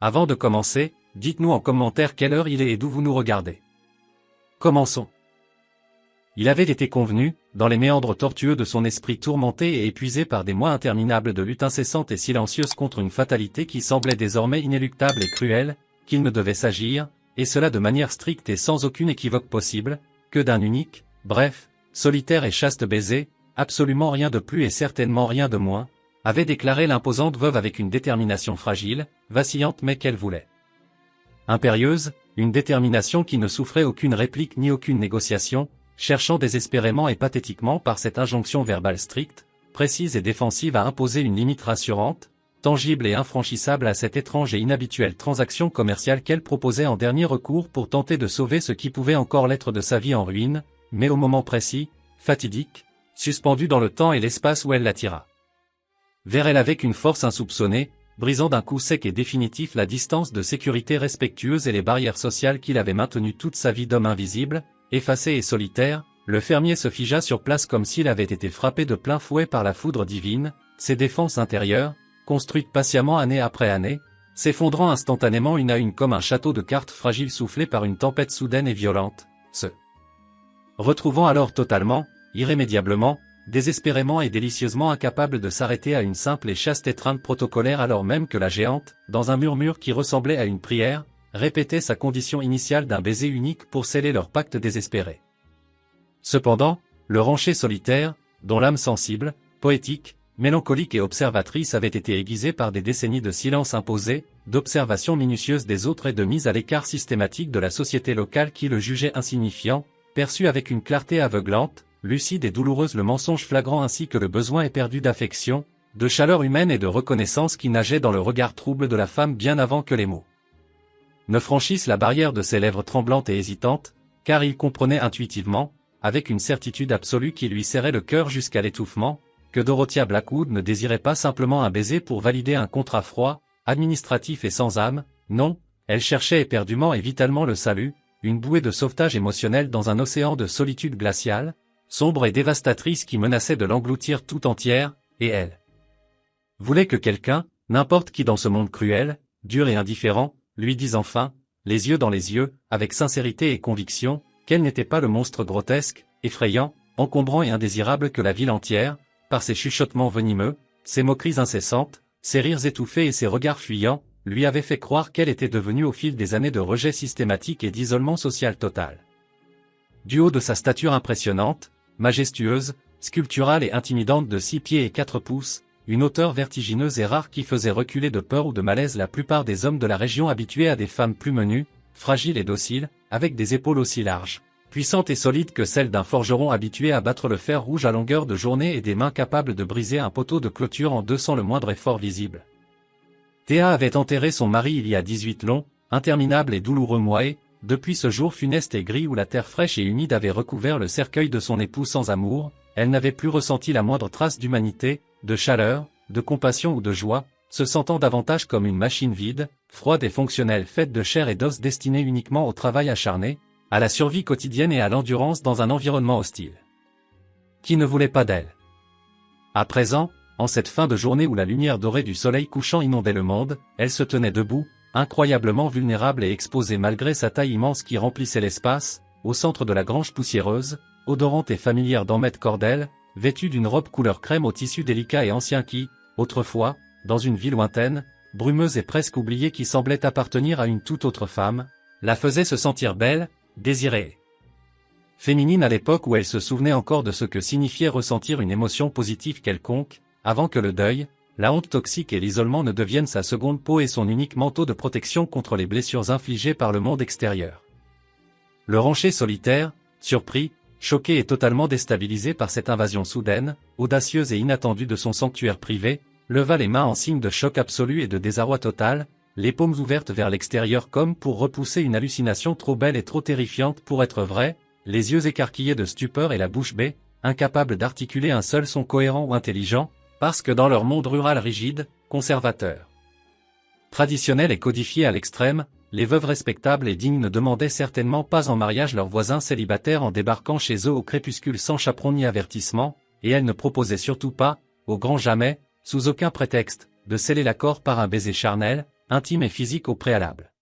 Avant de commencer, dites-nous en commentaire quelle heure il est et d'où vous nous regardez. Commençons. Il avait été convenu, dans les méandres tortueux de son esprit tourmenté et épuisé par des mois interminables de lutte incessante et silencieuse contre une fatalité qui semblait désormais inéluctable et cruelle, qu'il ne devait s'agir, et cela de manière stricte et sans aucune équivoque possible, que d'un unique, bref, solitaire et chaste baiser, absolument rien de plus et certainement rien de moins, avait déclaré l'imposante veuve avec une détermination fragile, vacillante mais qu'elle voulait. Impérieuse, une détermination qui ne souffrait aucune réplique ni aucune négociation, cherchant désespérément et pathétiquement par cette injonction verbale stricte, précise et défensive à imposer une limite rassurante, tangible et infranchissable à cette étrange et inhabituelle transaction commerciale qu'elle proposait en dernier recours pour tenter de sauver ce qui pouvait encore l'être de sa vie en ruine, mais au moment précis, fatidique, suspendu dans le temps et l'espace où elle l'attira. Vers elle avec une force insoupçonnée, brisant d'un coup sec et définitif la distance de sécurité respectueuse et les barrières sociales qu'il avait maintenues toute sa vie d'homme invisible, effacé et solitaire, le fermier se figea sur place comme s'il avait été frappé de plein fouet par la foudre divine, ses défenses intérieures, construites patiemment année après année, s'effondrant instantanément une à une comme un château de cartes fragile soufflé par une tempête soudaine et violente, se retrouvant alors totalement, irrémédiablement, désespérément et délicieusement incapable de s'arrêter à une simple et chaste étreinte protocolaire alors même que la géante, dans un murmure qui ressemblait à une prière, répétait sa condition initiale d'un baiser unique pour sceller leur pacte désespéré. Cependant, le rancher solitaire, dont l'âme sensible, poétique, mélancolique et observatrice avait été aiguisée par des décennies de silence imposé, d'observation minutieuse des autres et de mise à l'écart systématique de la société locale qui le jugeait insignifiant, perçut avec une clarté aveuglante, lucide et douloureuse le mensonge flagrant ainsi que le besoin éperdu d'affection, de chaleur humaine et de reconnaissance qui nageait dans le regard trouble de la femme bien avant que les mots ne franchissent la barrière de ses lèvres tremblantes et hésitantes, car il comprenait intuitivement, avec une certitude absolue qui lui serrait le cœur jusqu'à l'étouffement, que Dorothea Blackwood ne désirait pas simplement un baiser pour valider un contrat froid, administratif et sans âme, non, elle cherchait éperdument et vitalement le salut, une bouée de sauvetage émotionnel dans un océan de solitude glaciale, sombre et dévastatrice qui menaçait de l'engloutir tout entière, et elle voulait que quelqu'un, n'importe qui dans ce monde cruel, dur et indifférent, lui dise enfin, les yeux dans les yeux, avec sincérité et conviction, qu'elle n'était pas le monstre grotesque, effrayant, encombrant et indésirable que la ville entière, par ses chuchotements venimeux, ses moqueries incessantes, ses rires étouffés et ses regards fuyants, lui avait fait croire qu'elle était devenue au fil des années de rejet systématique et d'isolement social total. Du haut de sa stature impressionnante, majestueuse, sculpturale et intimidante de 6 pieds et 4 pouces, une hauteur vertigineuse et rare qui faisait reculer de peur ou de malaise la plupart des hommes de la région habitués à des femmes plus menues, fragiles et dociles, avec des épaules aussi larges, puissantes et solides que celles d'un forgeron habitué à battre le fer rouge à longueur de journée et des mains capables de briser un poteau de clôture en deux sans le moindre effort visible. Théa avait enterré son mari il y a 18 longs, interminables et douloureux mois et, depuis ce jour funeste et gris où la terre fraîche et humide avait recouvert le cercueil de son époux sans amour, elle n'avait plus ressenti la moindre trace d'humanité, de chaleur, de compassion ou de joie, se sentant davantage comme une machine vide, froide et fonctionnelle faite de chair et d'os destinée uniquement au travail acharné, à la survie quotidienne et à l'endurance dans un environnement hostile. Qui ne voulait pas d'elle? À présent, en cette fin de journée où la lumière dorée du soleil couchant inondait le monde, elle se tenait debout, incroyablement vulnérable et exposée malgré sa taille immense qui remplissait l'espace, au centre de la grange poussiéreuse, odorante et familière d'Emmett Cordell, vêtue d'une robe couleur crème au tissu délicat et ancien qui, autrefois, dans une vie lointaine, brumeuse et presque oubliée qui semblait appartenir à une toute autre femme, la faisait se sentir belle, désirée. Féminine à l'époque où elle se souvenait encore de ce que signifiait ressentir une émotion positive quelconque, avant que le deuil, la honte toxique et l'isolement ne deviennent sa seconde peau et son unique manteau de protection contre les blessures infligées par le monde extérieur. Le rancher solitaire, surpris, choqué et totalement déstabilisé par cette invasion soudaine, audacieuse et inattendue de son sanctuaire privé, leva les mains en signe de choc absolu et de désarroi total, les paumes ouvertes vers l'extérieur comme pour repousser une hallucination trop belle et trop terrifiante pour être vraie, les yeux écarquillés de stupeur et la bouche bée, incapables d'articuler un seul son cohérent ou intelligent, parce que dans leur monde rural rigide, conservateur, traditionnel et codifié à l'extrême, les veuves respectables et dignes ne demandaient certainement pas en mariage leurs voisins célibataires en débarquant chez eux au crépuscule sans chaperon ni avertissement, et elles ne proposaient surtout pas, au grand jamais, sous aucun prétexte, de sceller l'accord par un baiser charnel, intime et physique au préalable.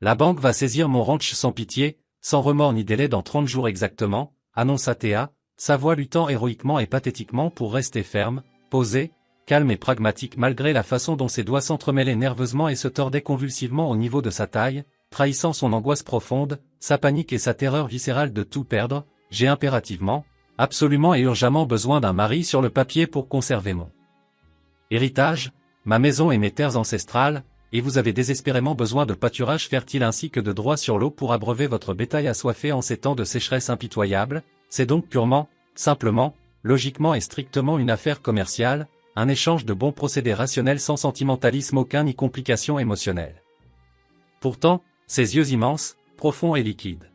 La banque va saisir mon ranch sans pitié, sans remords ni délai dans 30 jours exactement, annonça Théa, sa voix luttant héroïquement et pathétiquement pour rester ferme, posée, calme et pragmatique malgré la façon dont ses doigts s'entremêlaient nerveusement et se tordaient convulsivement au niveau de sa taille, trahissant son angoisse profonde, sa panique et sa terreur viscérale de tout perdre. J'ai impérativement, absolument et urgemment besoin d'un mari sur le papier pour conserver mon héritage, ma maison et mes terres ancestrales, et vous avez désespérément besoin de pâturage fertile ainsi que de droits sur l'eau pour abreuver votre bétail assoiffé en ces temps de sécheresse impitoyable. C'est donc purement, simplement, logiquement et strictement une affaire commerciale, un échange de bons procédés rationnels sans sentimentalisme aucun ni complication émotionnelle. Pourtant, ses yeux immenses, profonds et liquides,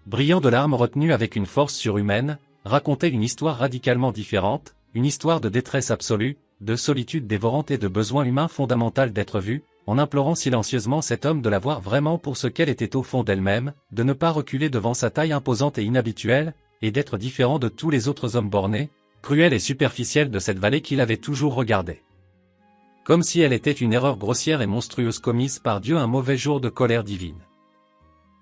brillants de larmes retenues avec une force surhumaine, racontaient une histoire radicalement différente, une histoire de détresse absolue, de solitude dévorante et de besoin humain fondamental d'être vu, en implorant silencieusement cet homme de la voir vraiment pour ce qu'elle était au fond d'elle-même, de ne pas reculer devant sa taille imposante et inhabituelle, et d'être différent de tous les autres hommes bornés, cruels et superficiels de cette vallée qu'il avait toujours regardée. Comme si elle était une erreur grossière et monstrueuse commise par Dieu un mauvais jour de colère divine.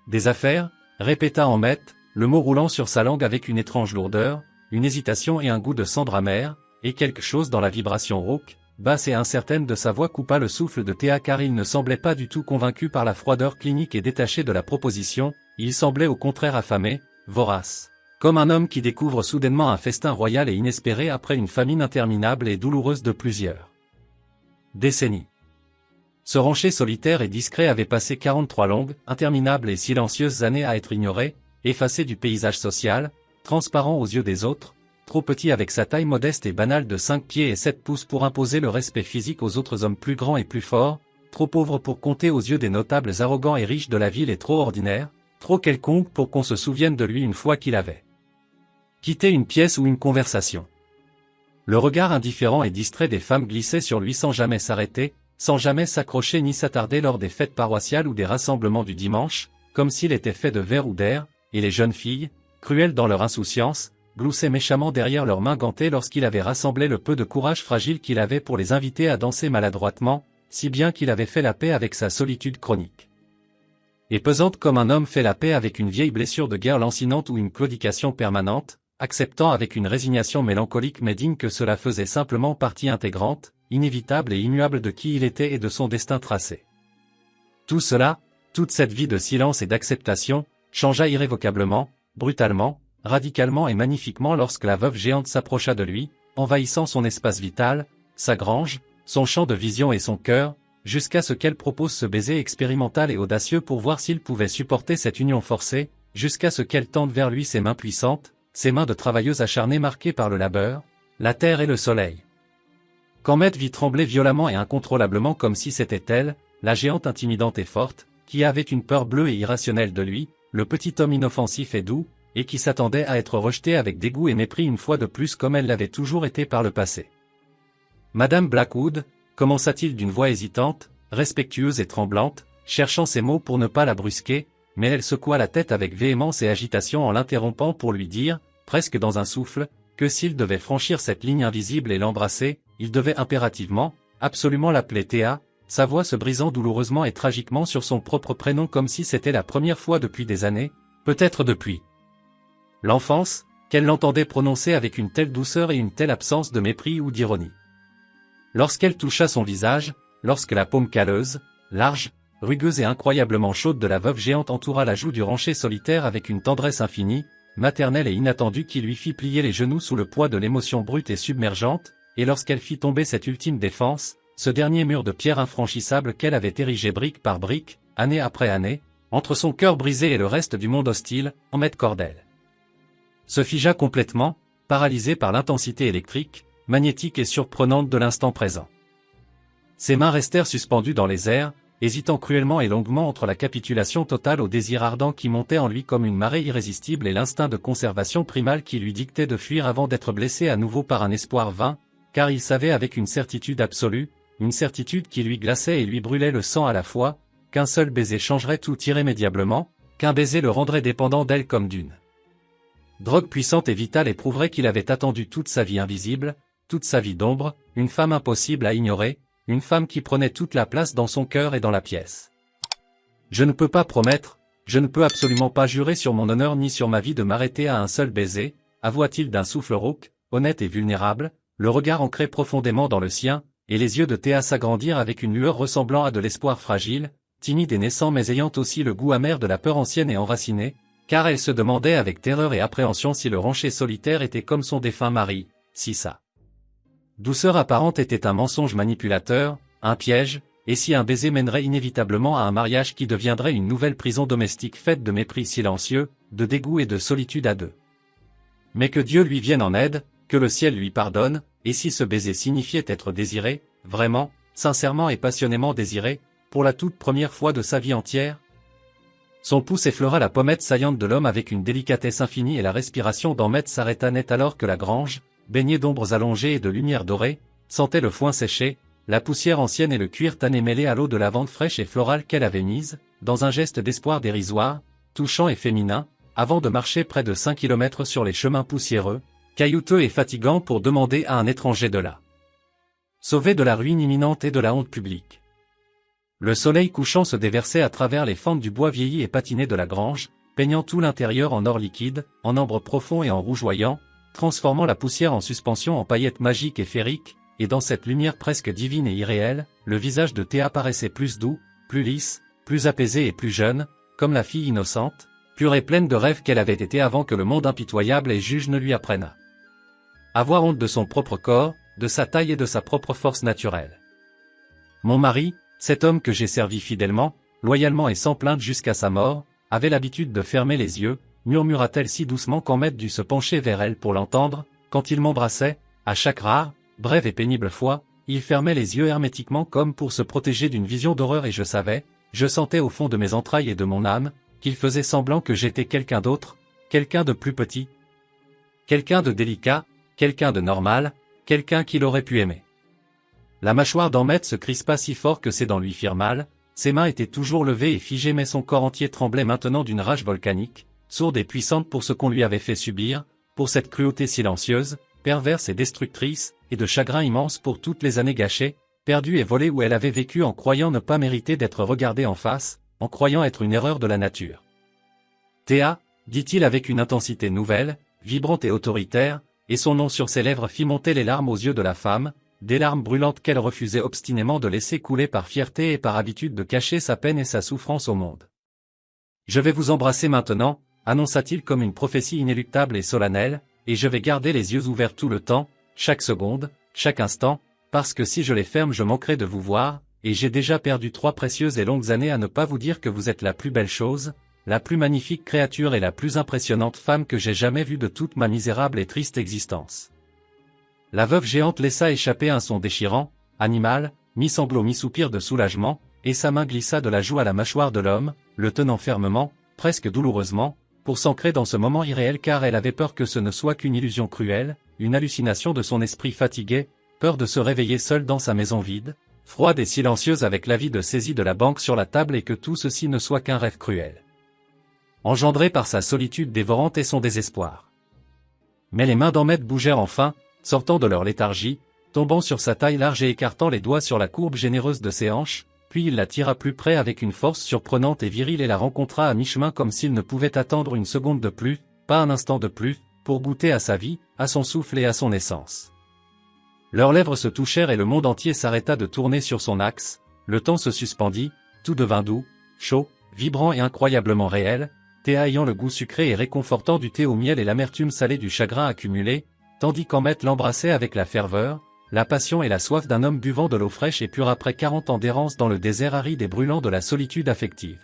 Des affaires, répéta Ahmet, le mot roulant sur sa langue avec une étrange lourdeur, une hésitation et un goût de cendre amère, et quelque chose dans la vibration rauque, basse et incertaine de sa voix coupa le souffle de Théa car il ne semblait pas du tout convaincu par la froideur clinique et détaché de la proposition, il semblait au contraire affamé, vorace. Comme un homme qui découvre soudainement un festin royal et inespéré après une famine interminable et douloureuse de plusieurs décennies. Ce rancher solitaire et discret avait passé 43 longues, interminables et silencieuses années à être ignoré, effacé du paysage social, transparent aux yeux des autres, trop petit avec sa taille modeste et banale de 5 pieds et 7 pouces pour imposer le respect physique aux autres hommes plus grands et plus forts, trop pauvre pour compter aux yeux des notables arrogants et riches de la ville et trop ordinaire, trop quelconque pour qu'on se souvienne de lui une fois qu'il avait quitté une pièce ou une conversation. Le regard indifférent et distrait des femmes glissait sur lui sans jamais s'arrêter, sans jamais s'accrocher ni s'attarder lors des fêtes paroissiales ou des rassemblements du dimanche, comme s'il était fait de verre ou d'air, et les jeunes filles, cruelles dans leur insouciance, gloussaient méchamment derrière leurs mains gantées lorsqu'il avait rassemblé le peu de courage fragile qu'il avait pour les inviter à danser maladroitement, si bien qu'il avait fait la paix avec sa solitude chronique. Et pesante comme un homme fait la paix avec une vieille blessure de guerre lancinante ou une claudication permanente, acceptant avec une résignation mélancolique mais digne que cela faisait simplement partie intégrante, inévitable et immuable de qui il était et de son destin tracé. Tout cela, toute cette vie de silence et d'acceptation, changea irrévocablement, brutalement, radicalement et magnifiquement lorsque la veuve géante s'approcha de lui, envahissant son espace vital, sa grange, son champ de vision et son cœur, jusqu'à ce qu'elle propose ce baiser expérimental et audacieux pour voir s'il pouvait supporter cette union forcée, jusqu'à ce qu'elle tende vers lui ses mains puissantes, ses mains de travailleuse acharnée marquées par le labeur, la terre et le soleil. Qu'Ahmet vit trembler violemment et incontrôlablement comme si c'était elle, la géante intimidante et forte, qui avait une peur bleue et irrationnelle de lui, le petit homme inoffensif et doux, et qui s'attendait à être rejeté avec dégoût et mépris une fois de plus comme elle l'avait toujours été par le passé. Madame Blackwood, commença-t-il d'une voix hésitante, respectueuse et tremblante, cherchant ses mots pour ne pas la brusquer, mais elle secoua la tête avec véhémence et agitation en l'interrompant pour lui dire, presque dans un souffle, que s'il devait franchir cette ligne invisible et l'embrasser, il devait impérativement, absolument l'appeler Théa, sa voix se brisant douloureusement et tragiquement sur son propre prénom comme si c'était la première fois depuis des années, peut-être depuis l'enfance, qu'elle l'entendait prononcer avec une telle douceur et une telle absence de mépris ou d'ironie. Lorsqu'elle toucha son visage, lorsque la paume calleuse, large, rugueuse et incroyablement chaude de la veuve géante entoura la joue du rancher solitaire avec une tendresse infinie, maternelle et inattendue qui lui fit plier les genoux sous le poids de l'émotion brute et submergente, et lorsqu'elle fit tomber cette ultime défense, ce dernier mur de pierre infranchissable qu'elle avait érigé brique par brique, année après année, entre son cœur brisé et le reste du monde hostile, Ahmet Cordel se figea complètement, paralysé par l'intensité électrique, magnétique et surprenante de l'instant présent. Ses mains restèrent suspendues dans les airs, hésitant cruellement et longuement entre la capitulation totale au désir ardent qui montait en lui comme une marée irrésistible et l'instinct de conservation primal qui lui dictait de fuir avant d'être blessé à nouveau par un espoir vain, car il savait avec une certitude absolue, une certitude qui lui glaçait et lui brûlait le sang à la fois, qu'un seul baiser changerait tout irrémédiablement, qu'un baiser le rendrait dépendant d'elle comme d'une drogue puissante et vitale et prouverait qu'il avait attendu toute sa vie invisible, toute sa vie d'ombre, une femme impossible à ignorer, une femme qui prenait toute la place dans son cœur et dans la pièce. Je ne peux pas promettre, je ne peux absolument pas jurer sur mon honneur ni sur ma vie de m'arrêter à un seul baiser, avoua-t-il d'un souffle rauque, honnête et vulnérable, le regard ancré profondément dans le sien, et les yeux de Théa s'agrandirent avec une lueur ressemblant à de l'espoir fragile, timide et naissant mais ayant aussi le goût amer de la peur ancienne et enracinée, car elle se demandait avec terreur et appréhension si le rocher solitaire était comme son défunt mari, si sa douceur apparente était un mensonge manipulateur, un piège, et si un baiser mènerait inévitablement à un mariage qui deviendrait une nouvelle prison domestique faite de mépris silencieux, de dégoût et de solitude à deux. Mais que Dieu lui vienne en aide, que le ciel lui pardonne, et si ce baiser signifiait être désiré, vraiment, sincèrement et passionnément désiré, pour la toute première fois de sa vie entière? Son pouce effleura la pommette saillante de l'homme avec une délicatesse infinie et la respiration d'Ahmed s'arrêta net alors que la grange, baignée d'ombres allongées et de lumière dorée, sentait le foin séché, la poussière ancienne et le cuir tanné mêlés à l'eau de lavande fraîche et florale qu'elle avait mise, dans un geste d'espoir dérisoire, touchant et féminin, avant de marcher près de 5 kilomètres sur les chemins poussiéreux, caillouteux et fatigants pour demander à un étranger de la sauver de la ruine imminente et de la honte publique. Le soleil couchant se déversait à travers les fentes du bois vieilli et patiné de la grange, peignant tout l'intérieur en or liquide, en ambre profond et en rougeoyant, transformant la poussière en suspension en paillettes magiques et féeriques, et dans cette lumière presque divine et irréelle, le visage de Théa paraissait plus doux, plus lisse, plus apaisé et plus jeune, comme la fille innocente, pure et pleine de rêves qu'elle avait été avant que le monde impitoyable et juge ne lui apprenne à avoir honte de son propre corps, de sa taille et de sa propre force naturelle. Mon mari, cet homme que j'ai servi fidèlement, loyalement et sans plainte jusqu'à sa mort, avait l'habitude de fermer les yeux, murmura-t-elle si doucement qu'Ahmed dut se pencher vers elle pour l'entendre, quand il m'embrassait, à chaque rare, brève et pénible fois, il fermait les yeux hermétiquement comme pour se protéger d'une vision d'horreur et je savais, je sentais au fond de mes entrailles et de mon âme, qu'il faisait semblant que j'étais quelqu'un d'autre, quelqu'un de plus petit, quelqu'un de délicat, quelqu'un de normal, quelqu'un qu'il aurait pu aimer. La mâchoire d'Ahmed se crispa si fort que ses dents lui firent mal, ses mains étaient toujours levées et figées mais son corps entier tremblait maintenant d'une rage volcanique, sourde et puissante pour ce qu'on lui avait fait subir, pour cette cruauté silencieuse, perverse et destructrice, et de chagrin immense pour toutes les années gâchées, perdues et volées où elle avait vécu en croyant ne pas mériter d'être regardée en face, en croyant être une erreur de la nature. Théa, dit-il avec une intensité nouvelle, vibrante et autoritaire, et son nom sur ses lèvres fit monter les larmes aux yeux de la femme, des larmes brûlantes qu'elle refusait obstinément de laisser couler par fierté et par habitude de cacher sa peine et sa souffrance au monde. Je vais vous embrasser maintenant, annonça-t-il comme une prophétie inéluctable et solennelle, et je vais garder les yeux ouverts tout le temps, chaque seconde, chaque instant, parce que si je les ferme je manquerai de vous voir, et j'ai déjà perdu 3 précieuses et longues années à ne pas vous dire que vous êtes la plus belle chose, la plus magnifique créature et la plus impressionnante femme que j'ai jamais vue de toute ma misérable et triste existence. La veuve géante laissa échapper un son déchirant, animal, mi-sanglot mi-soupir de soulagement, et sa main glissa de la joue à la mâchoire de l'homme, le tenant fermement, presque douloureusement, pour s'ancrer dans ce moment irréel car elle avait peur que ce ne soit qu'une illusion cruelle, une hallucination de son esprit fatigué, peur de se réveiller seule dans sa maison vide, froide et silencieuse avec l'avis de saisie de la banque sur la table et que tout ceci ne soit qu'un rêve cruel, engendré par sa solitude dévorante et son désespoir. Mais les mains d'Ahmed bougèrent enfin, sortant de leur léthargie, tombant sur sa taille large et écartant les doigts sur la courbe généreuse de ses hanches, puis il la tira plus près avec une force surprenante et virile et la rencontra à mi-chemin comme s'il ne pouvait attendre une seconde de plus, pas un instant de plus, pour goûter à sa vie, à son souffle et à son essence. Leurs lèvres se touchèrent et le monde entier s'arrêta de tourner sur son axe, le temps se suspendit, tout devint doux, chaud, vibrant et incroyablement réel, Théa ayant le goût sucré et réconfortant du thé au miel et l'amertume salée du chagrin accumulé, tandis qu'Ahmed l'embrassait avec la ferveur, la passion et la soif d'un homme buvant de l'eau fraîche et pure après 40 ans d'errance dans le désert aride et brûlant de la solitude affective.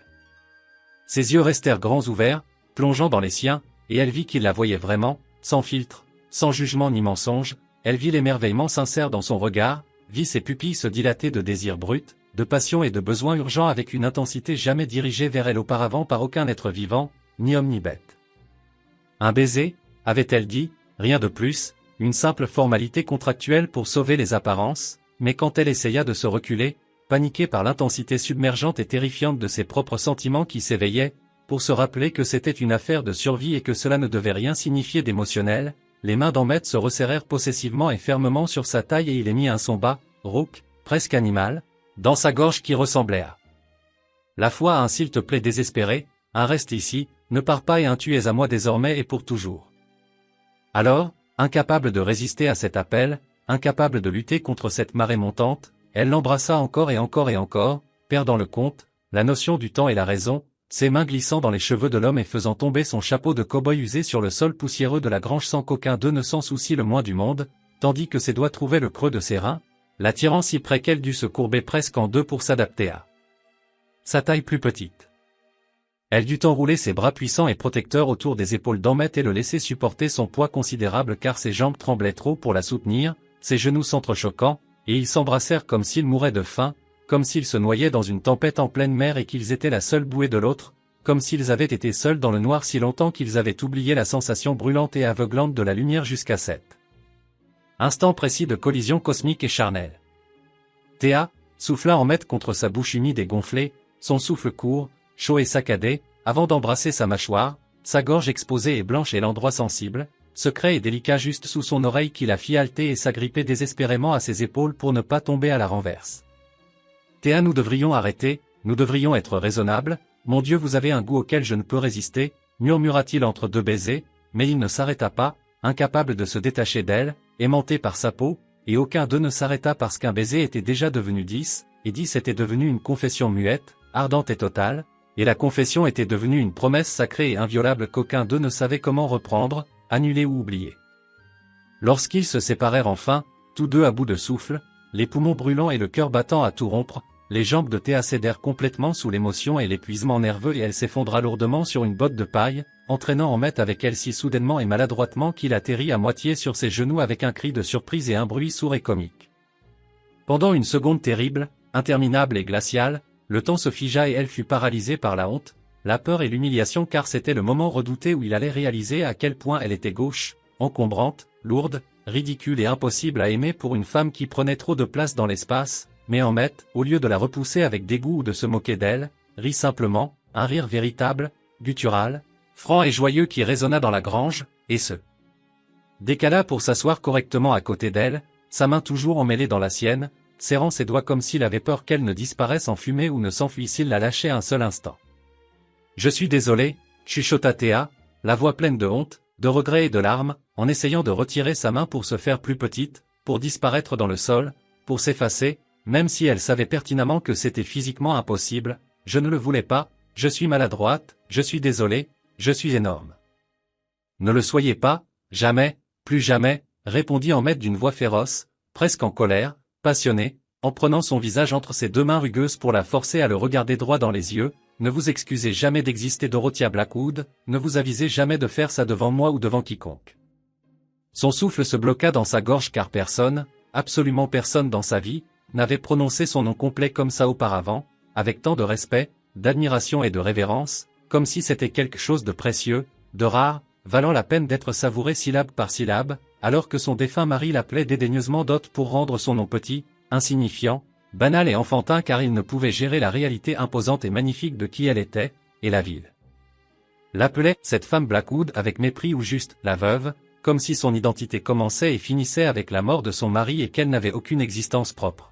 Ses yeux restèrent grands ouverts, plongeant dans les siens, et elle vit qu'il la voyait vraiment, sans filtre, sans jugement ni mensonge, elle vit l'émerveillement sincère dans son regard, vit ses pupilles se dilater de désir brut, de passion et de besoin urgent avec une intensité jamais dirigée vers elle auparavant par aucun être vivant, ni homme ni bête. Un baiser, avait-elle dit, rien de plus, une simple formalité contractuelle pour sauver les apparences, mais quand elle essaya de se reculer, paniquée par l'intensité submergente et terrifiante de ses propres sentiments qui s'éveillaient, pour se rappeler que c'était une affaire de survie et que cela ne devait rien signifier d'émotionnel, les mains d'Ahmed se resserrèrent possessivement et fermement sur sa taille et il émit un son bas, rauque, presque animal, dans sa gorge qui ressemblait à la foi à un s'il te plaît désespéré, un reste ici, ne pars pas et un tu es à moi désormais et pour toujours. Alors, incapable de résister à cet appel, incapable de lutter contre cette marée montante, elle l'embrassa encore et encore et encore, perdant le compte, la notion du temps et la raison, ses mains glissant dans les cheveux de l'homme et faisant tomber son chapeau de cow-boy usé sur le sol poussiéreux de la grange sans qu'aucun d'eux ne s'en soucie le moins du monde, tandis que ses doigts trouvaient le creux de ses reins, la tirant si près qu'elle dut se courber presque en deux pour s'adapter à sa taille plus petite. Elle dut enrouler ses bras puissants et protecteurs autour des épaules d'Emmett et le laisser supporter son poids considérable car ses jambes tremblaient trop pour la soutenir, ses genoux s'entrechoquant, et ils s'embrassèrent comme s'ils mouraient de faim, comme s'ils se noyaient dans une tempête en pleine mer et qu'ils étaient la seule bouée de l'autre, comme s'ils avaient été seuls dans le noir si longtemps qu'ils avaient oublié la sensation brûlante et aveuglante de la lumière jusqu'à cet instant précis de collision cosmique et charnelle. Théa souffla Emmett contre sa bouche humide et gonflée, son souffle court, chaud et saccadé, avant d'embrasser sa mâchoire, sa gorge exposée et blanche et l'endroit sensible, secret et délicat juste sous son oreille qui la fit halter et s'agripper désespérément à ses épaules pour ne pas tomber à la renverse. Théa, nous devrions arrêter, nous devrions être raisonnables, mon Dieu vous avez un goût auquel je ne peux résister, murmura-t-il entre deux baisers, mais il ne s'arrêta pas, incapable de se détacher d'elle, aimanté par sa peau, et aucun d'eux ne s'arrêta parce qu'un baiser était déjà devenu 10, et 10 était devenu une confession muette, ardente et totale, et la confession était devenue une promesse sacrée et inviolable qu'aucun d'eux ne savait comment reprendre, annuler ou oublier. Lorsqu'ils se séparèrent enfin, tous deux à bout de souffle, les poumons brûlants et le cœur battant à tout rompre, les jambes de Théa cédèrent complètement sous l'émotion et l'épuisement nerveux et elle s'effondra lourdement sur une botte de paille, entraînant Emmett avec elle si soudainement et maladroitement qu'il atterrit à moitié sur ses genoux avec un cri de surprise et un bruit sourd et comique. Pendant une seconde terrible, interminable et glaciale, le temps se figea et elle fut paralysée par la honte, la peur et l'humiliation car c'était le moment redouté où il allait réaliser à quel point elle était gauche, encombrante, lourde, ridicule et impossible à aimer pour une femme qui prenait trop de place dans l'espace, mais Emmett, au lieu de la repousser avec dégoût ou de se moquer d'elle, rit simplement, un rire véritable, guttural, franc et joyeux qui résonna dans la grange, et se décala pour s'asseoir correctement à côté d'elle, sa main toujours emmêlée dans la sienne, serrant ses doigts comme s'il avait peur qu'elle ne disparaisse en fumée ou ne s'enfuit s'il la lâchait un seul instant. « Je suis désolé, chuchota Théa, la voix pleine de honte, de regret et de larmes, en essayant de retirer sa main pour se faire plus petite, pour disparaître dans le sol, pour s'effacer, même si elle savait pertinemment que c'était physiquement impossible, je ne le voulais pas, je suis maladroite, je suis désolé, je suis énorme. Ne le soyez pas, jamais, plus jamais, répondit Emmett d'une voix féroce, presque en colère, passionnée, en prenant son visage entre ses deux mains rugueuses pour la forcer à le regarder droit dans les yeux. Ne vous excusez jamais d'exister Dorothea Blackwood, ne vous avisez jamais de faire ça devant moi ou devant quiconque. Son souffle se bloqua dans sa gorge car personne, absolument personne dans sa vie, n'avait prononcé son nom complet comme ça auparavant, avec tant de respect, d'admiration et de révérence, comme si c'était quelque chose de précieux, de rare, valant la peine d'être savouré syllabe par syllabe, alors que son défunt mari l'appelait dédaigneusement Dot pour rendre son nom petit, insignifiant, banal et enfantin car il ne pouvait gérer la réalité imposante et magnifique de qui elle était, et la ville. L'appelait, cette femme Blackwood avec mépris ou juste, la veuve, comme si son identité commençait et finissait avec la mort de son mari et qu'elle n'avait aucune existence propre.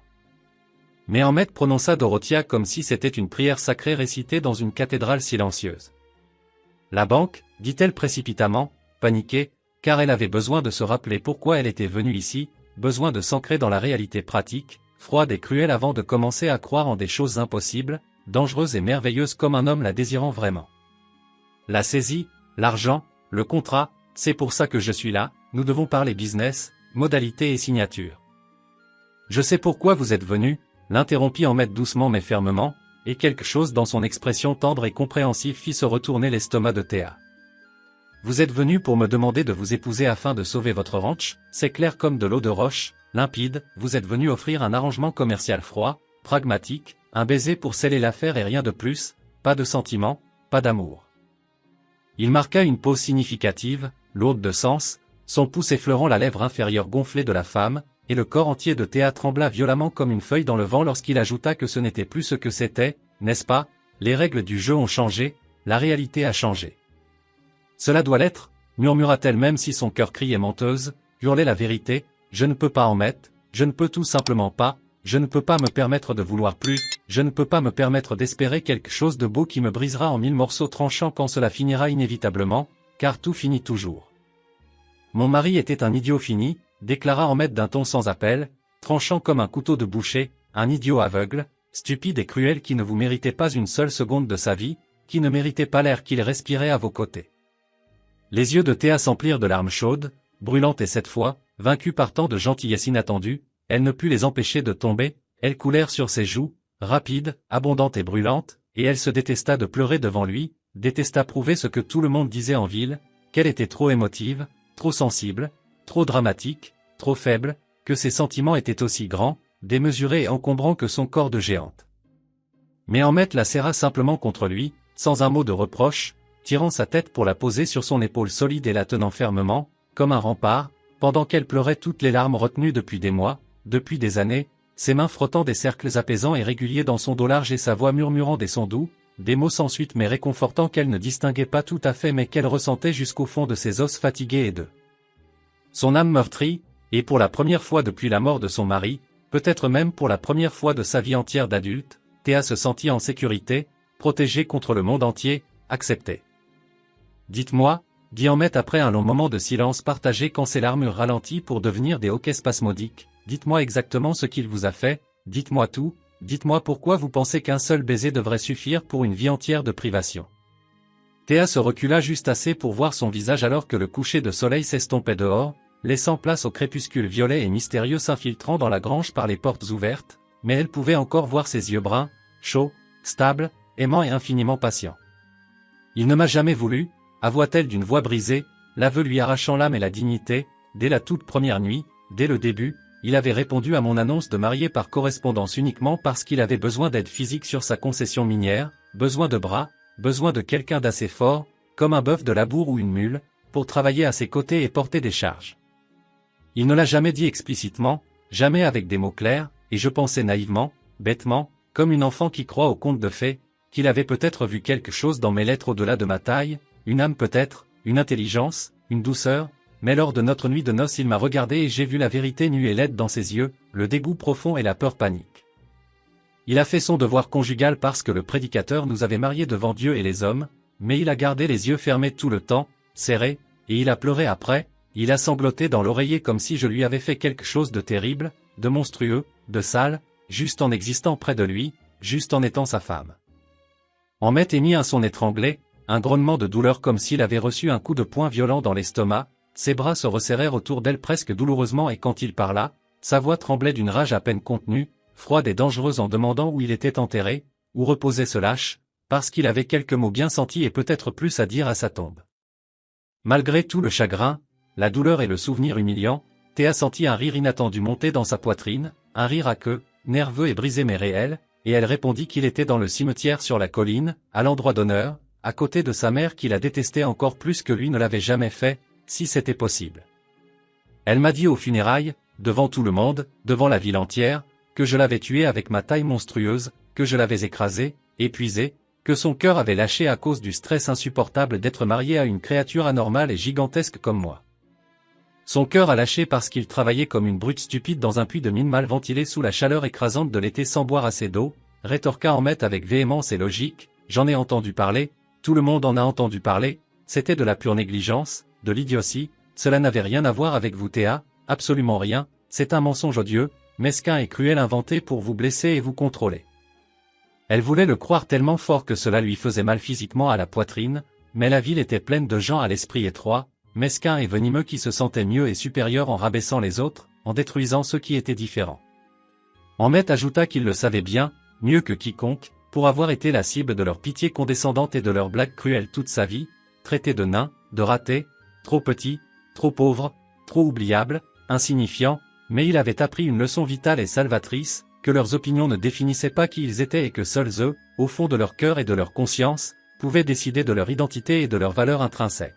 Mais Emmett prononça Dorothea comme si c'était une prière sacrée récitée dans une cathédrale silencieuse. La banque, dit-elle précipitamment, paniquée, car elle avait besoin de se rappeler pourquoi elle était venue ici, besoin de s'ancrer dans la réalité pratique, froide et cruelle avant de commencer à croire en des choses impossibles, dangereuses et merveilleuses comme un homme la désirant vraiment. La saisie, l'argent, le contrat, c'est pour ça que je suis là, nous devons parler business, modalités et signature. Je sais pourquoi vous êtes venu, l'interrompit Emmett doucement mais fermement, et quelque chose dans son expression tendre et compréhensive fit se retourner l'estomac de Théa. Vous êtes venu pour me demander de vous épouser afin de sauver votre ranch, c'est clair comme de l'eau de roche, limpide, vous êtes venu offrir un arrangement commercial froid, pragmatique, un baiser pour sceller l'affaire et rien de plus, pas de sentiment, pas d'amour. Il marqua une pause significative, lourde de sens, son pouce effleurant la lèvre inférieure gonflée de la femme, et le corps entier de Théa trembla violemment comme une feuille dans le vent lorsqu'il ajouta que ce n'était plus ce que c'était, n'est-ce pas, les règles du jeu ont changé, la réalité a changé. Cela doit l'être, murmura-t-elle même si son cœur criait menteuse, hurlait la vérité, je ne peux pas en mettre, je ne peux tout simplement pas, je ne peux pas me permettre de vouloir plus, je ne peux pas me permettre d'espérer quelque chose de beau qui me brisera en 1000 morceaux tranchants quand cela finira inévitablement, car tout finit toujours. Mon mari était un idiot fini, déclara Ahmed d'un ton sans appel, tranchant comme un couteau de boucher, un idiot aveugle, stupide et cruel qui ne vous méritait pas une seule seconde de sa vie, qui ne méritait pas l'air qu'il respirait à vos côtés. Les yeux de Théa s'emplirent de larmes chaudes, brûlantes et cette fois, vaincue par tant de gentillesse inattendue, elle ne put les empêcher de tomber, elles coulèrent sur ses joues, rapides, abondantes et brûlantes, et elle se détesta de pleurer devant lui, détesta prouver ce que tout le monde disait en ville, qu'elle était trop émotive, trop sensible, trop dramatique, trop faible, que ses sentiments étaient aussi grands, démesurés et encombrants que son corps de géante. Mais Ahmed la serra simplement contre lui, sans un mot de reproche, tirant sa tête pour la poser sur son épaule solide et la tenant fermement, comme un rempart, pendant qu'elle pleurait toutes les larmes retenues depuis des mois, depuis des années, ses mains frottant des cercles apaisants et réguliers dans son dos large et sa voix murmurant des sons doux, des mots sans suite mais réconfortants qu'elle ne distinguait pas tout à fait mais qu'elle ressentait jusqu'au fond de ses os fatigués et de son âme meurtrie, et pour la première fois depuis la mort de son mari, peut-être même pour la première fois de sa vie entière d'adulte, Théa se sentit en sécurité, protégée contre le monde entier, acceptée. Dites-moi, dit Ahmed après un long moment de silence partagé quand ses larmes ralenties pour devenir des hoquets spasmodiques, dites-moi exactement ce qu'il vous a fait, dites-moi tout, dites-moi pourquoi vous pensez qu'un seul baiser devrait suffire pour une vie entière de privation. Théa se recula juste assez pour voir son visage alors que le coucher de soleil s'estompait dehors, laissant place au crépuscule violet et mystérieux s'infiltrant dans la grange par les portes ouvertes, mais elle pouvait encore voir ses yeux bruns, chauds, stables, aimants et infiniment patients. Il ne m'a jamais voulu, avoua-t-elle d'une voix brisée, l'aveu lui arrachant l'âme et la dignité, dès la toute première nuit, dès le début, il avait répondu à mon annonce de marier par correspondance uniquement parce qu'il avait besoin d'aide physique sur sa concession minière, besoin de bras, besoin de quelqu'un d'assez fort, comme un bœuf de labour ou une mule, pour travailler à ses côtés et porter des charges. Il ne l'a jamais dit explicitement, jamais avec des mots clairs, et je pensais naïvement, bêtement, comme une enfant qui croit aux contes de fées, qu'il avait peut-être vu quelque chose dans mes lettres au-delà de ma taille, une âme peut-être, une intelligence, une douceur, mais lors de notre nuit de noces il m'a regardé et j'ai vu la vérité nue et laide dans ses yeux, le dégoût profond et la peur panique. Il a fait son devoir conjugal parce que le prédicateur nous avait mariés devant Dieu et les hommes, mais il a gardé les yeux fermés tout le temps, serrés, et il a pleuré après, il a sangloté dans l'oreiller comme si je lui avais fait quelque chose de terrible, de monstrueux, de sale, juste en existant près de lui, juste en étant sa femme. Ahmed émit un son étranglé, un grognement de douleur comme s'il avait reçu un coup de poing violent dans l'estomac, ses bras se resserrèrent autour d'elle presque douloureusement et quand il parla, sa voix tremblait d'une rage à peine contenue, froide et dangereuse en demandant où il était enterré, où reposait ce lâche, parce qu'il avait quelques mots bien sentis et peut-être plus à dire à sa tombe. Malgré tout le chagrin, la douleur et le souvenir humiliant, Théa sentit un rire inattendu monter dans sa poitrine, un rire à queue, nerveux et brisé mais réel, et elle répondit qu'il était dans le cimetière sur la colline, à l'endroit d'honneur, à côté de sa mère qui la détestait encore plus que lui ne l'avait jamais fait, si c'était possible. Elle m'a dit aux funérailles, devant tout le monde, devant la ville entière, que je l'avais tué avec ma taille monstrueuse, que je l'avais écrasé, épuisé, que son cœur avait lâché à cause du stress insupportable d'être marié à une créature anormale et gigantesque comme moi. Son cœur a lâché parce qu'il travaillait comme une brute stupide dans un puits de mine mal ventilé sous la chaleur écrasante de l'été sans boire assez d'eau, rétorqua Ahmed avec véhémence et logique, j'en ai entendu parler, tout le monde en a entendu parler, c'était de la pure négligence, de l'idiotie, cela n'avait rien à voir avec vous Théa, absolument rien, c'est un mensonge odieux, mesquin et cruel inventé pour vous blesser et vous contrôler. Elle voulait le croire tellement fort que cela lui faisait mal physiquement à la poitrine, mais la ville était pleine de gens à l'esprit étroit, mesquins et venimeux qui se sentaient mieux et supérieurs en rabaissant les autres, en détruisant ceux qui étaient différents. Ahmed ajouta qu'il le savait bien, mieux que quiconque, pour avoir été la cible de leur pitié condescendante et de leurs blagues cruelles toute sa vie, traité de nain, de raté, trop petit, trop pauvre, trop oubliable, insignifiant, mais il avait appris une leçon vitale et salvatrice, que leurs opinions ne définissaient pas qui ils étaient et que seuls eux, au fond de leur cœur et de leur conscience, pouvaient décider de leur identité et de leur valeur intrinsèque.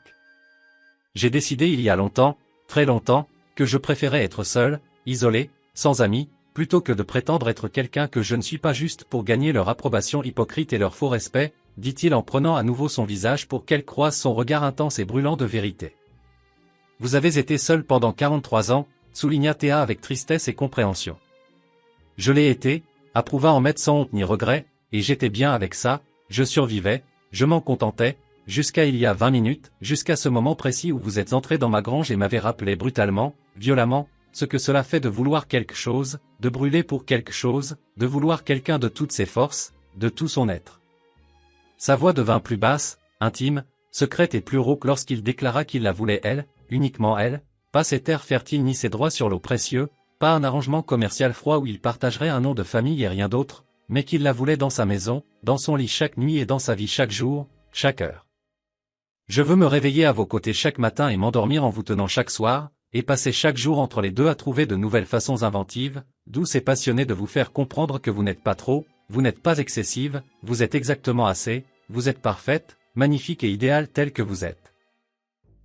J'ai décidé il y a longtemps, très longtemps, que je préférais être seul, isolé, sans amis, plutôt que de prétendre être quelqu'un que je ne suis pas juste pour gagner leur approbation hypocrite et leur faux respect, dit-il en prenant à nouveau son visage pour qu'elle croise son regard intense et brûlant de vérité. Vous avez été seul pendant 43 ans, souligna Théa avec tristesse et compréhension. Je l'ai été, approuva Ahmed sans honte ni regret, et j'étais bien avec ça, je survivais, je m'en contentais, jusqu'à il y a 20 minutes, jusqu'à ce moment précis où vous êtes entré dans ma grange et m'avez rappelé brutalement, violemment, ce que cela fait de vouloir quelque chose, de brûler pour quelque chose, de vouloir quelqu'un de toutes ses forces, de tout son être. Sa voix devint plus basse, intime, secrète et plus rauque lorsqu'il déclara qu'il la voulait elle, uniquement elle, pas ses terres fertiles ni ses droits sur l'eau précieux, pas un arrangement commercial froid où il partagerait un nom de famille et rien d'autre, mais qu'il la voulait dans sa maison, dans son lit chaque nuit et dans sa vie chaque jour, chaque heure. Je veux me réveiller à vos côtés chaque matin et m'endormir en vous tenant chaque soir, et passer chaque jour entre les deux à trouver de nouvelles façons inventives, douces et passionnées de vous faire comprendre que vous n'êtes pas trop, vous n'êtes pas excessive, vous êtes exactement assez, vous êtes parfaite, magnifique et idéale telle que vous êtes.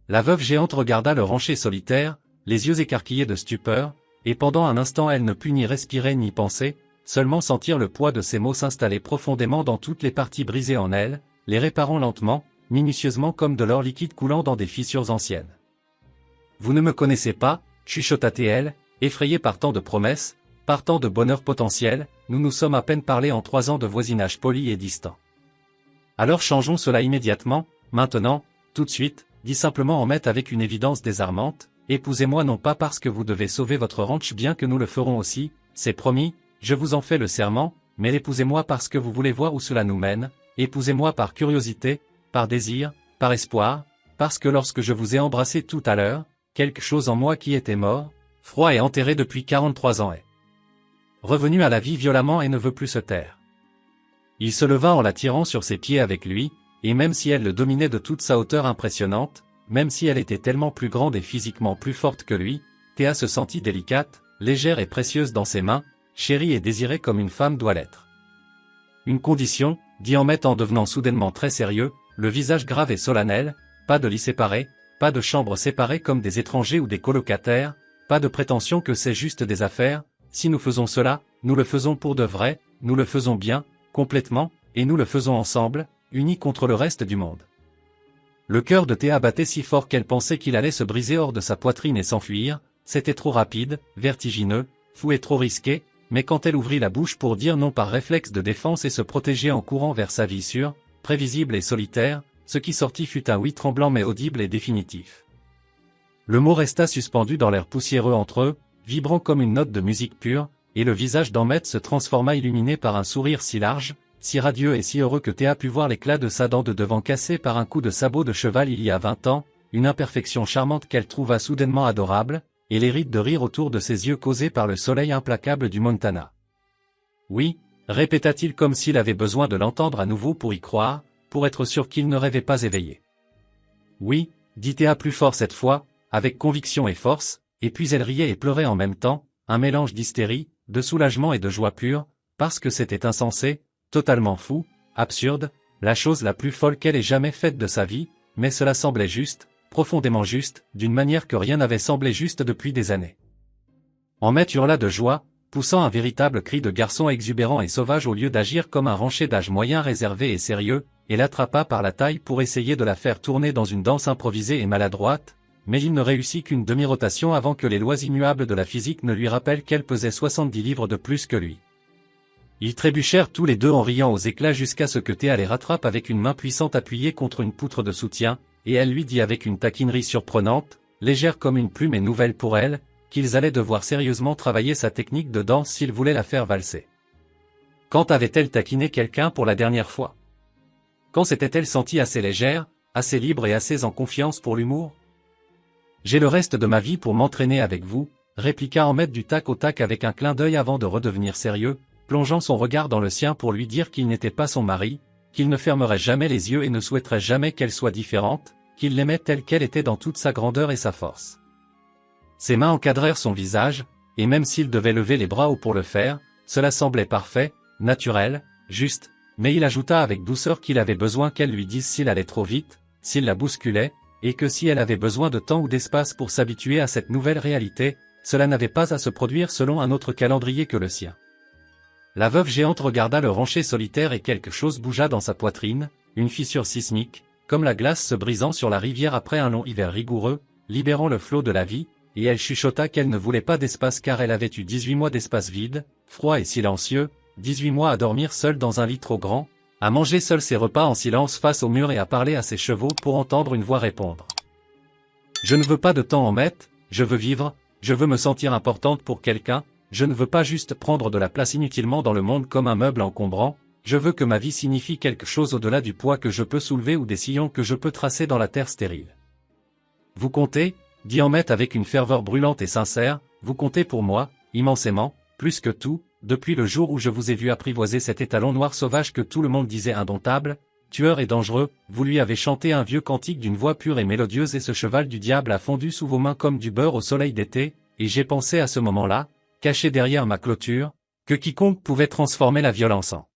La veuve géante regarda le rancher solitaire, les yeux écarquillés de stupeur, et pendant un instant elle ne put ni respirer ni penser, seulement sentir le poids de ces mots s'installer profondément dans toutes les parties brisées en elle, les réparant lentement, minutieusement comme de l'or liquide coulant dans des fissures anciennes. Vous ne me connaissez pas, chuchota-t-elle, effrayée par tant de promesses, par tant de bonheur potentiel, nous nous sommes à peine parlé en 3 ans de voisinage poli et distant. Alors changeons cela immédiatement, maintenant, tout de suite, dit simplement Ahmed avec une évidence désarmante, épousez-moi non pas parce que vous devez sauver votre ranch bien que nous le ferons aussi, c'est promis, je vous en fais le serment, mais épousez-moi parce que vous voulez voir où cela nous mène, épousez-moi par curiosité, par désir, par espoir, parce que lorsque je vous ai embrassé tout à l'heure, quelque chose en moi qui était mort, froid et enterré depuis 43 ans est revenu à la vie violemment et ne veut plus se taire. Il se leva en la tirant sur ses pieds avec lui, et même si elle le dominait de toute sa hauteur impressionnante, même si elle était tellement plus grande et physiquement plus forte que lui, Théa se sentit délicate, légère et précieuse dans ses mains, chérie et désirée comme une femme doit l'être. Une condition, dit Ahmed en devenant soudainement très sérieux, le visage grave et solennel, pas de lit séparé, pas de chambres séparées comme des étrangers ou des colocataires, pas de prétention que c'est juste des affaires, si nous faisons cela, nous le faisons pour de vrai, nous le faisons bien, complètement, et nous le faisons ensemble, unis contre le reste du monde. Le cœur de Théa battait si fort qu'elle pensait qu'il allait se briser hors de sa poitrine et s'enfuir, c'était trop rapide, vertigineux, fou et trop risqué, mais quand elle ouvrit la bouche pour dire non par réflexe de défense et se protéger en courant vers sa vie sûre, prévisible et solitaire, ce qui sortit fut un oui tremblant mais audible et définitif. Le mot resta suspendu dans l'air poussiéreux entre eux, vibrant comme une note de musique pure, et le visage d'Ahmed se transforma illuminé par un sourire si large, si radieux et si heureux que Théa put voir l'éclat de sa dent de devant cassée par un coup de sabot de cheval il y a 20 ans, une imperfection charmante qu'elle trouva soudainement adorable, et les rides de rire autour de ses yeux causés par le soleil implacable du Montana. Oui, répéta-t-il comme s'il avait besoin de l'entendre à nouveau pour y croire, pour être sûr qu'il ne rêvait pas éveillé. Oui, dit Théa plus fort cette fois, avec conviction et force, et puis elle riait et pleurait en même temps, un mélange d'hystérie, de soulagement et de joie pure, parce que c'était insensé, totalement fou, absurde, la chose la plus folle qu'elle ait jamais faite de sa vie, mais cela semblait juste, profondément juste, d'une manière que rien n'avait semblé juste depuis des années. Ahmed hurla de joie, poussant un véritable cri de garçon exubérant et sauvage au lieu d'agir comme un rancher d'âge moyen réservé et sérieux, et l'attrapa par la taille pour essayer de la faire tourner dans une danse improvisée et maladroite, mais il ne réussit qu'une demi-rotation avant que les lois immuables de la physique ne lui rappellent qu'elle pesait 70 livres de plus que lui. Ils trébuchèrent tous les deux en riant aux éclats jusqu'à ce que Théa les rattrape avec une main puissante appuyée contre une poutre de soutien, et elle lui dit avec une taquinerie surprenante, légère comme une plume et nouvelle pour elle, qu'ils allaient devoir sérieusement travailler sa technique de danse s'ils voulaient la faire valser. Quand avait-elle taquiné quelqu'un pour la dernière fois? Quand s'était-elle sentie assez légère, assez libre et assez en confiance pour l'humour? J'ai le reste de ma vie pour m'entraîner avec vous, répliqua Ahmed du tac au tac avec un clin d'œil avant de redevenir sérieux, plongeant son regard dans le sien pour lui dire qu'il n'était pas son mari, qu'il ne fermerait jamais les yeux et ne souhaiterait jamais qu'elle soit différente, qu'il l'aimait telle qu'elle était dans toute sa grandeur et sa force. Ses mains encadrèrent son visage, et même s'il devait lever les bras haut pour le faire, cela semblait parfait, naturel, juste, mais il ajouta avec douceur qu'il avait besoin qu'elle lui dise s'il allait trop vite, s'il la bousculait, et que si elle avait besoin de temps ou d'espace pour s'habituer à cette nouvelle réalité, cela n'avait pas à se produire selon un autre calendrier que le sien. La veuve géante regarda le rancher solitaire et quelque chose bougea dans sa poitrine, une fissure sismique, comme la glace se brisant sur la rivière après un long hiver rigoureux, libérant le flot de la vie, et elle chuchota qu'elle ne voulait pas d'espace car elle avait eu 18 mois d'espace vide, froid et silencieux, 18 mois à dormir seul dans un lit trop grand, à manger seul ses repas en silence face au mur et à parler à ses chevaux pour entendre une voix répondre. Je ne veux pas de temps en maître, je veux vivre, je veux me sentir importante pour quelqu'un, je ne veux pas juste prendre de la place inutilement dans le monde comme un meuble encombrant, je veux que ma vie signifie quelque chose au-delà du poids que je peux soulever ou des sillons que je peux tracer dans la terre stérile. Vous comptez, dit Ahmet avec une ferveur brûlante et sincère, vous comptez pour moi, immensément, plus que tout, depuis le jour où je vous ai vu apprivoiser cet étalon noir sauvage que tout le monde disait indomptable, tueur et dangereux, vous lui avez chanté un vieux cantique d'une voix pure et mélodieuse et ce cheval du diable a fondu sous vos mains comme du beurre au soleil d'été, et j'ai pensé à ce moment-là, caché derrière ma clôture, que quiconque pouvait transformer la violence en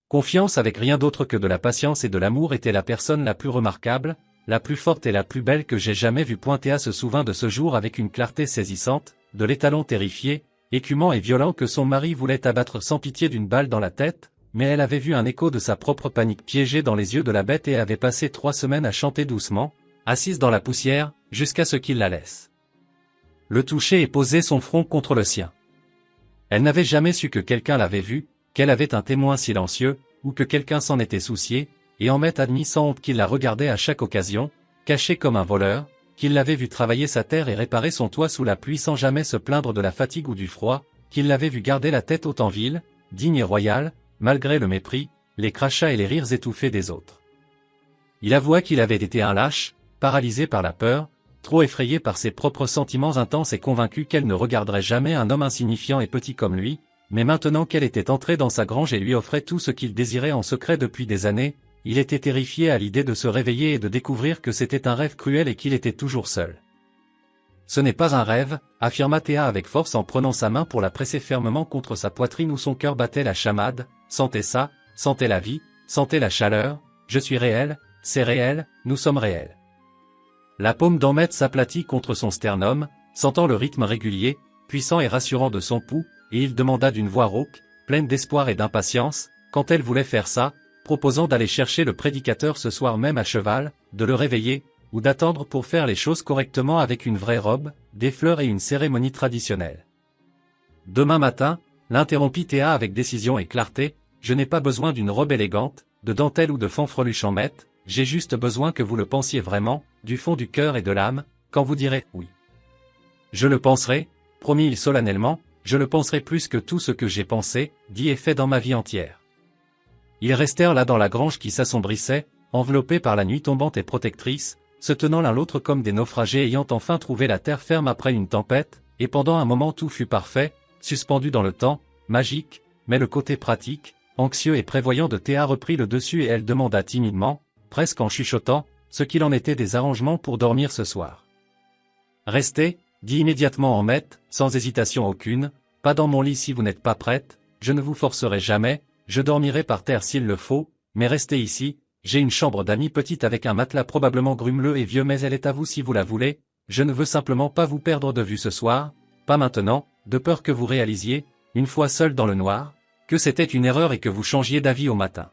confiance avec rien d'autre que de la patience et de l'amour était la personne la plus remarquable, la plus forte et la plus belle que j'ai jamais vue. Théa se souvint de ce jour avec une clarté saisissante, de l'étalon terrifié, écumant et violent que son mari voulait abattre sans pitié d'une balle dans la tête, mais elle avait vu un écho de sa propre panique piégée dans les yeux de la bête et avait passé 3 semaines à chanter doucement, assise dans la poussière, jusqu'à ce qu'il la laisse le toucher et poser son front contre le sien. Elle n'avait jamais su que quelqu'un l'avait vue, qu'elle avait un témoin silencieux, ou que quelqu'un s'en était soucié, et Ahmet admit sans honte qu'il la regardait à chaque occasion, caché comme un voleur, qu'il l'avait vu travailler sa terre et réparer son toit sous la pluie sans jamais se plaindre de la fatigue ou du froid, qu'il l'avait vu garder la tête haute en ville, digne et royal, malgré le mépris, les crachats et les rires étouffés des autres. Il avoua qu'il avait été un lâche, paralysé par la peur, trop effrayé par ses propres sentiments intenses et convaincu qu'elle ne regarderait jamais un homme insignifiant et petit comme lui, mais maintenant qu'elle était entrée dans sa grange et lui offrait tout ce qu'il désirait en secret depuis des années, il était terrifié à l'idée de se réveiller et de découvrir que c'était un rêve cruel et qu'il était toujours seul. Ce n'est pas un rêve, affirma Théa avec force en prenant sa main pour la presser fermement contre sa poitrine où son cœur battait la chamade, sentez ça, sentez la vie, sentez la chaleur, je suis réel, c'est réel, nous sommes réels. La paume d'Ahmet s'aplatit contre son sternum, sentant le rythme régulier, puissant et rassurant de son pouls, et il demanda d'une voix rauque, pleine d'espoir et d'impatience, quand elle voulait faire ça, proposant d'aller chercher le prédicateur ce soir même à cheval, de le réveiller, ou d'attendre pour faire les choses correctement avec une vraie robe, des fleurs et une cérémonie traditionnelle. Demain matin, l'interrompit Théa avec décision et clarté, je n'ai pas besoin d'une robe élégante, de dentelle ou de fanfreluche en mette, j'ai juste besoin que vous le pensiez vraiment, du fond du cœur et de l'âme, quand vous direz « oui ». Je le penserai, promit-il solennellement, je le penserai plus que tout ce que j'ai pensé, dit et fait dans ma vie entière. Ils restèrent là dans la grange qui s'assombrissait, enveloppés par la nuit tombante et protectrice, se tenant l'un l'autre comme des naufragés ayant enfin trouvé la terre ferme après une tempête, et pendant un moment tout fut parfait, suspendu dans le temps, magique, mais le côté pratique, anxieux et prévoyant de Théa reprit le dessus et elle demanda timidement, presque en chuchotant, ce qu'il en était des arrangements pour dormir ce soir. Restez, dit immédiatement Ahmet, sans hésitation aucune, pas dans mon lit si vous n'êtes pas prête, je ne vous forcerai jamais, je dormirai par terre s'il le faut, mais restez ici, j'ai une chambre d'amis petite avec un matelas probablement grumeleux et vieux mais elle est à vous si vous la voulez, je ne veux simplement pas vous perdre de vue ce soir, pas maintenant, de peur que vous réalisiez, une fois seul dans le noir, que c'était une erreur et que vous changiez d'avis au matin.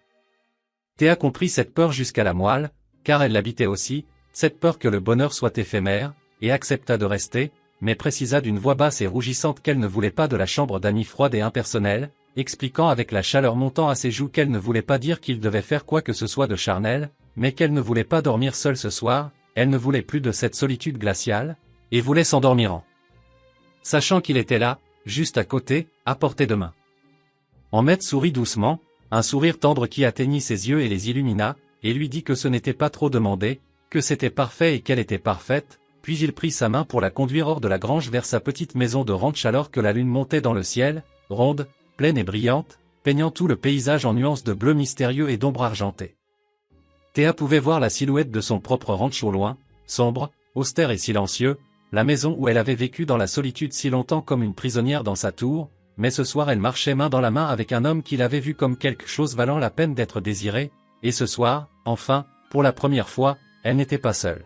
Théa comprit cette peur jusqu'à la moelle, car elle l'habitait aussi, cette peur que le bonheur soit éphémère, et accepta de rester, mais précisa d'une voix basse et rougissante qu'elle ne voulait pas de la chambre d'amis froide et impersonnelle, expliquant avec la chaleur montant à ses joues qu'elle ne voulait pas dire qu'il devait faire quoi que ce soit de charnel, mais qu'elle ne voulait pas dormir seule ce soir, elle ne voulait plus de cette solitude glaciale, et voulait s'endormir en sachant qu'il était là, juste à côté, à portée de main. Ahmet sourit doucement, un sourire tendre qui atteignit ses yeux et les illumina, et lui dit que ce n'était pas trop demandé, que c'était parfait et qu'elle était parfaite, puis il prit sa main pour la conduire hors de la grange vers sa petite maison de ranch alors que la lune montait dans le ciel, ronde, pleine et brillante, peignant tout le paysage en nuances de bleu mystérieux et d'ombre argentée. Théa pouvait voir la silhouette de son propre ranch au loin, sombre, austère et silencieux, la maison où elle avait vécu dans la solitude si longtemps comme une prisonnière dans sa tour, mais ce soir elle marchait main dans la main avec un homme qui l'avait vue comme quelque chose valant la peine d'être désiré, et ce soir, enfin, pour la première fois, elle n'était pas seule.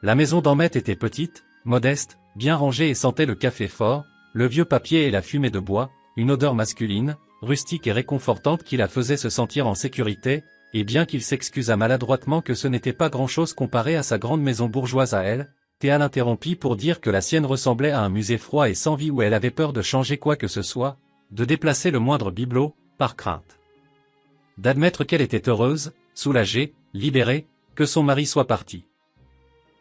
La maison d'Ahmet était petite, modeste, bien rangée et sentait le café fort, le vieux papier et la fumée de bois, une odeur masculine, rustique et réconfortante qui la faisait se sentir en sécurité, et bien qu'il s'excusa maladroitement que ce n'était pas grand-chose comparé à sa grande maison bourgeoise à elle, Théa l'interrompit pour dire que la sienne ressemblait à un musée froid et sans vie où elle avait peur de changer quoi que ce soit, de déplacer le moindre bibelot, par crainte d'admettre qu'elle était heureuse, soulagée, libérée, que son mari soit parti.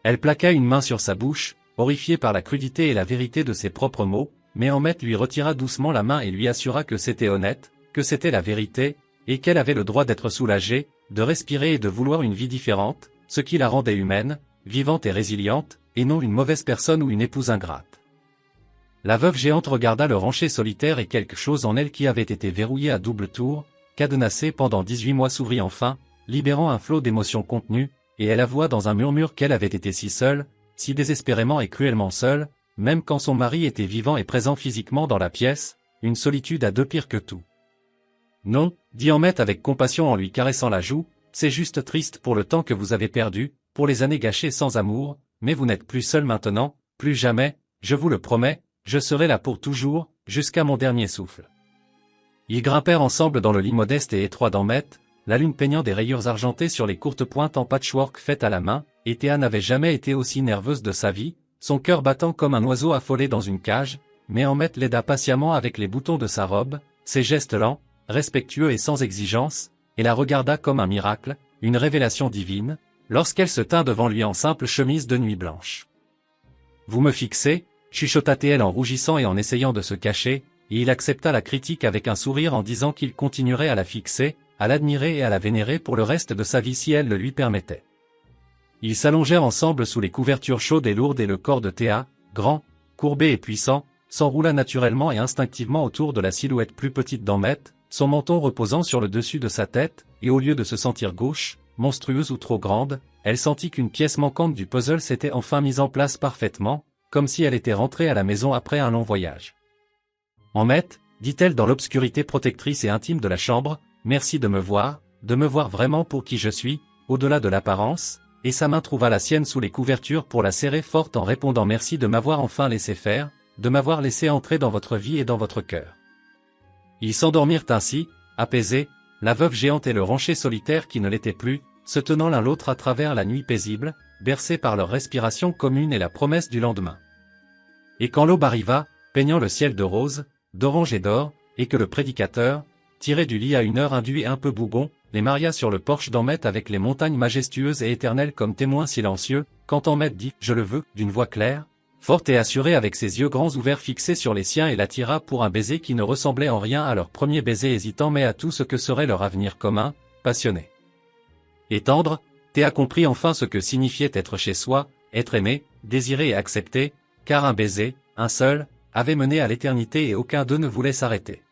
Elle plaqua une main sur sa bouche, horrifiée par la crudité et la vérité de ses propres mots, mais Ahmet lui retira doucement la main et lui assura que c'était honnête, que c'était la vérité, et qu'elle avait le droit d'être soulagée, de respirer et de vouloir une vie différente, ce qui la rendait humaine, vivante et résiliente, et non une mauvaise personne ou une épouse ingrate. La veuve géante regarda le rancher solitaire et quelque chose en elle qui avait été verrouillé à double tour, cadenassé pendant 18 mois s'ouvrit enfin, libérant un flot d'émotions contenues, et elle avoua dans un murmure qu'elle avait été si seule, si désespérément et cruellement seule, même quand son mari était vivant et présent physiquement dans la pièce, une solitude à deux pire que tout. Non, dit Ahmet avec compassion en lui caressant la joue, c'est juste triste pour le temps que vous avez perdu, pour les années gâchées sans amour, mais vous n'êtes plus seul maintenant, plus jamais, je vous le promets, je serai là pour toujours, jusqu'à mon dernier souffle. Ils grimpèrent ensemble dans le lit modeste et étroit d'Ahmet, la lune peignant des rayures argentées sur les courtes pointes en patchwork faites à la main, et Théa n'avait jamais été aussi nerveuse de sa vie, son cœur battant comme un oiseau affolé dans une cage, mais Ahmet l'aida patiemment avec les boutons de sa robe, ses gestes lents, respectueux et sans exigence, et la regarda comme un miracle, une révélation divine, lorsqu'elle se tint devant lui en simple chemise de nuit blanche. « Vous me fixez » chuchota-t-elle en rougissant et en essayant de se cacher, et il accepta la critique avec un sourire en disant qu'il continuerait à la fixer, à l'admirer et à la vénérer pour le reste de sa vie si elle le lui permettait. Ils s'allongèrent ensemble sous les couvertures chaudes et lourdes et le corps de Théa, grand, courbé et puissant, s'enroula naturellement et instinctivement autour de la silhouette plus petite d'Ahmet, son menton reposant sur le dessus de sa tête, et au lieu de se sentir gauche, monstrueuse ou trop grande, elle sentit qu'une pièce manquante du puzzle s'était enfin mise en place parfaitement, comme si elle était rentrée à la maison après un long voyage. « Ahmet, dit-elle dans l'obscurité protectrice et intime de la chambre, merci de me voir vraiment pour qui je suis, au-delà de l'apparence, et sa main trouva la sienne sous les couvertures pour la serrer forte en répondant merci de m'avoir enfin laissé faire, de m'avoir laissé entrer dans votre vie et dans votre cœur. » Ils s'endormirent ainsi, apaisés, la veuve géante et le rancher solitaire qui ne l'était plus, se tenant l'un l'autre à travers la nuit paisible, bercés par leur respiration commune et la promesse du lendemain. Et quand l'aube arriva, peignant le ciel de rose, d'orange et d'or, et que le prédicateur, tiré du lit à une heure indue et un peu bougon, les maria sur le porche d'Ahmet avec les montagnes majestueuses et éternelles comme témoins silencieux, quand Ahmet dit « Je le veux » d'une voix claire, forte et assurée avec ses yeux grands ouverts fixés sur les siens et l'attira pour un baiser qui ne ressemblait en rien à leur premier baiser hésitant mais à tout ce que serait leur avenir commun, passionné. Et tendre, Théa comprit enfin ce que signifiait être chez soi, être aimé, désiré et accepté, car un baiser, un seul, avait mené à l'éternité et aucun d'eux ne voulait s'arrêter.